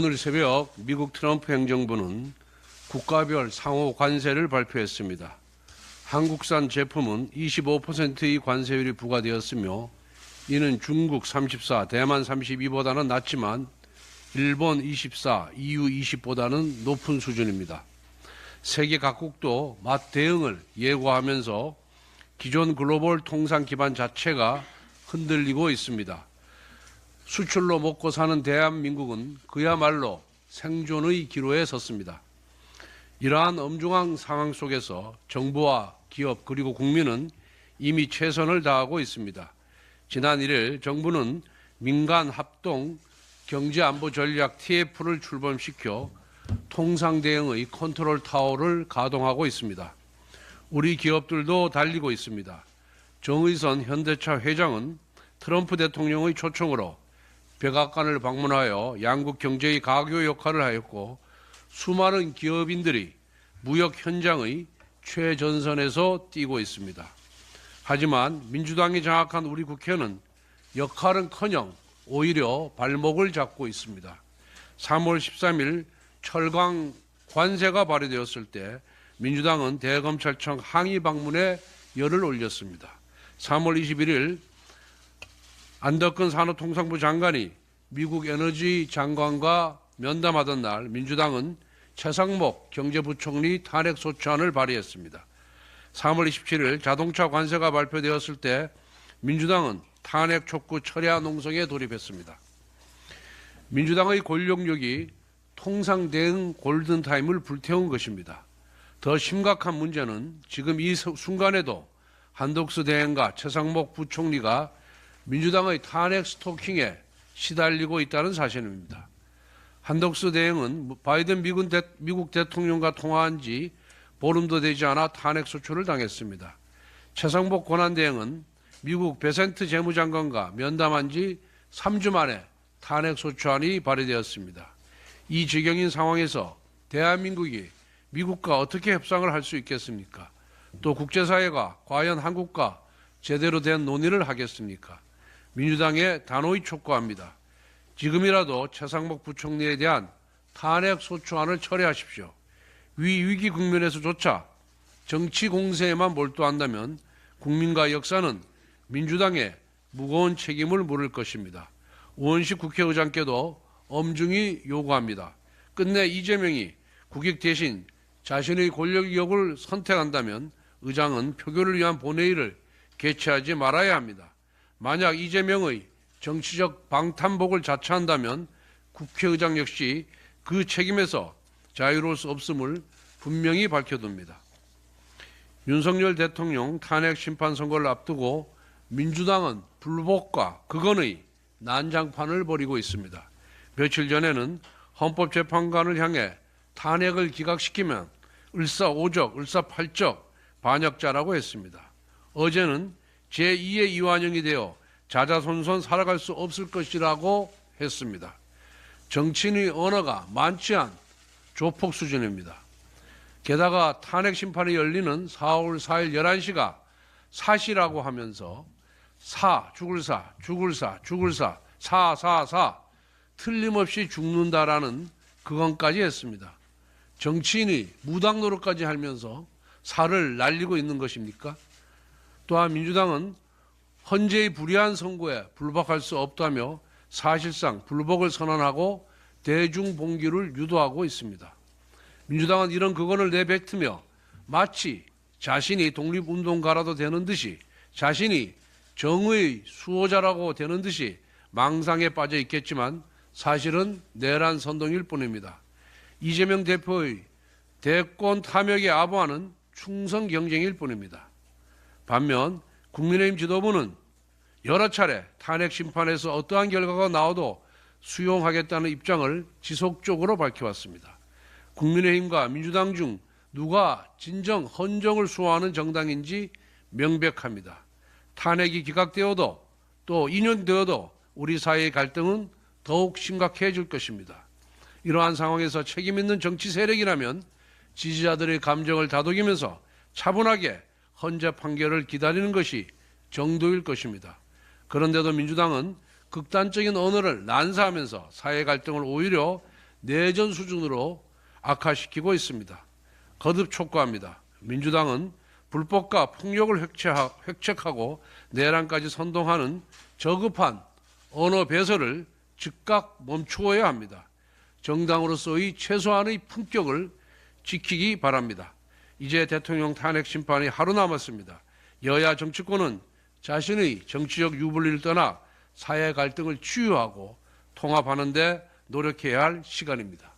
오늘 새벽 미국 트럼프 행정부는 국가별 상호 관세를 발표했습니다. 한국산 제품은 25%의 관세율이 부과되었으며 이는 중국 34, 대만 32보다는 낮지만 일본 24, EU 20보다는 높은 수준입니다. 세계 각국도 맛 대응을 예고하면서 기존 글로벌 통상 기반 자체가 흔들리고 있습니다. 수출로 먹고 사는 대한민국은 그야말로 생존의 기로에 섰습니다. 이러한 엄중한 상황 속에서 정부와 기업 그리고 국민은 이미 최선을 다하고 있습니다. 지난 1일 정부는 민간 합동 경제안보전략 TF를 출범시켜 통상대응의 컨트롤 타워를 가동하고 있습니다. 우리 기업들도 달리고 있습니다. 정의선 현대차 회장은 트럼프 대통령의 초청으로 백악관을 방문하여 양국 경제의 가교 역할을 하였고 수많은 기업인들이 무역 현장의 최전선에서 뛰고 있습니다. 하지만 민주당이 장악한 우리 국회는 역할은커녕 오히려 발목을 잡고 있습니다. 3월 13일 철강 관세가 발의되었을 때 민주당은 대검찰청 항의 방문에 열을 올렸습니다. 3월 21일 안덕근 산업통상부 장관이 미국 에너지 장관과 면담하던 날 민주당은 최상목 경제부총리 탄핵소추안을 발의했습니다. 3월 27일 자동차 관세가 발표되었을 때 민주당은 탄핵 촉구 철야 농성에 돌입했습니다. 민주당의 권력력이 통상대응 골든타임을 불태운 것입니다. 더 심각한 문제는 지금 이 순간에도 한덕수 대행과 최상목 부총리가 민주당의 탄핵 스토킹에 시달리고 있다는 사실입니다. 한덕수 대행은 바이든 미국 대통령과 통화한 지 보름도 되지 않아 탄핵 소추를 당했습니다. 최상목 권한대행은 미국 베센트 재무장관과 면담한 지 3주 만에 탄핵 소추안이 발의되었습니다. 이 지경인 상황에서 대한민국이 미국과 어떻게 협상을 할 수 있겠습니까? 또 국제사회가 과연 한국과 제대로 된 논의를 하겠습니까? 민주당에 단호히 촉구합니다. 지금이라도 최상목 부총리에 대한 탄핵 소추안을 철회하십시오. 위기 국면에서조차 정치 공세에만 몰두한다면 국민과 역사는 민주당에 무거운 책임을 물을 것입니다. 우원식 국회의장께도 엄중히 요구합니다. 끝내 이재명이 국익 대신 자신의 권력력을 선택한다면 의장은 표결을 위한 본회의를 개최하지 말아야 합니다. 만약 이재명의 정치적 방탄복을 자처한다면 국회의장 역시 그 책임에서 자유로울 수 없음을 분명히 밝혀둡니다. 윤석열 대통령 탄핵 심판 선고를 앞두고 민주당은 불복과 극언의 난장판을 벌이고 있습니다. 며칠 전에는 헌법재판관을 향해 탄핵을 기각시키면 을사오적, 을사팔적 반역자라고 했습니다. 어제는 제2의 이완영이 되어 자자손손 살아갈 수 없을 것이라고 했습니다. 정치인의 언어가 많지 않은 조폭 수준입니다. 게다가 탄핵 심판이 열리는 4월 4일 11시가 사시라고 하면서 죽을 사, 사, 틀림없이 죽는다라는 그건까지 했습니다. 정치인이 무당 노릇까지 하면서 살을 날리고 있는 것입니까? 또한 민주당은 헌재의 불의한 선고에 불복할 수 없다며 사실상 불복을 선언하고 대중봉기를 유도하고 있습니다. 민주당은 이런 그건을 내뱉으며 마치 자신이 독립운동가라도 되는 듯이 자신이 정의의 수호자라고 되는 듯이 망상에 빠져 있겠지만 사실은 내란 선동일 뿐입니다. 이재명 대표의 대권 탐욕에 아부하는 충성 경쟁일 뿐입니다. 반면 국민의힘 지도부는 여러 차례 탄핵 심판에서 어떠한 결과가 나와도 수용하겠다는 입장을 지속적으로 밝혀왔습니다. 국민의힘과 민주당 중 누가 진정 헌정을 수호하는 정당인지 명백합니다. 탄핵이 기각되어도 또 인용되어도 우리 사회의 갈등은 더욱 심각해질 것입니다. 이러한 상황에서 책임 있는 정치 세력이라면 지지자들의 감정을 다독이면서 차분하게 헌재 판결을 기다리는 것이 정도일 것입니다. 그런데도 민주당은 극단적인 언어를 난사하면서 사회 갈등을 오히려 내전 수준으로 악화시키고 있습니다. 거듭 촉구합니다. 민주당은 불법과 폭력을 획책하고 내란까지 선동하는 저급한 언어 배설을 즉각 멈추어야 합니다. 정당으로서의 최소한의 품격을 지키기 바랍니다. 이제 대통령 탄핵 심판이 하루 남았습니다. 여야 정치권은 자신의 정치적 유불리를 떠나 사회 갈등을 치유하고 통합하는 데 노력해야 할 시간입니다.